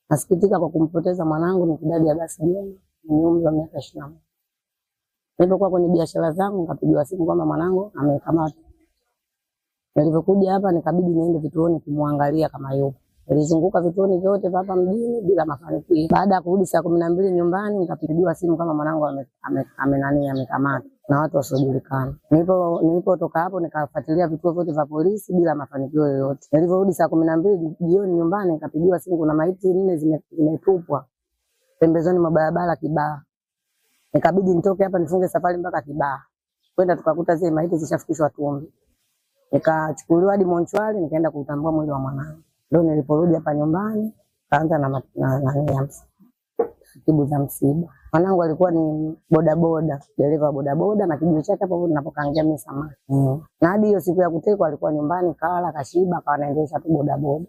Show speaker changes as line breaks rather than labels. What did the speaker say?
Nasikitika kwa kumpoteza mwanangu Mikidadi Abbas Juma mwenye umri wa miaka 21. Nilipokuwa kwenye biashara zangu nikapigiwa simu kwamba mwanangu amekamatwa. Nilipokuja hapa nikabidi niende vituoni kumwangalia kama yupo. Nilizunguka vituoni vyote hapa mjini bila mafanikio. Baada ya kurudi saa 12 nyumbani nikapigiwa simu kama mwanangu amekamatwa na watu wasiojulikana. Nilipotoka hapo nikafuatilia vituo vyote vya polisi bila mafanikio yoyote. Niliporudi saa 12 jioni nyumbani nikapigiwa simu kuna maiti 4 zimetupwa pembezoni mwa barabara Kibaha. Nikabidi nitoke hapa nifunge safari mpaka Kibaha. Kwenda tukakuta zile maiti zishafikishwa Tumbi. Nikachukuliwa hadi Monchwali nikaenda kutambua mwili wa mwanangu. Ndio niliporudi hapa nyumbani kaanza na tibu za msiba. Mwanangu alikuwa ni bodaboda, dereva bodaboda na kijiwe chake hapo ninapokaangia mimi samaki. Na hadi hiyo siku ya kutekwa alikuwa nyumbani kala kashiba akawa anaendesha tu bodaboda.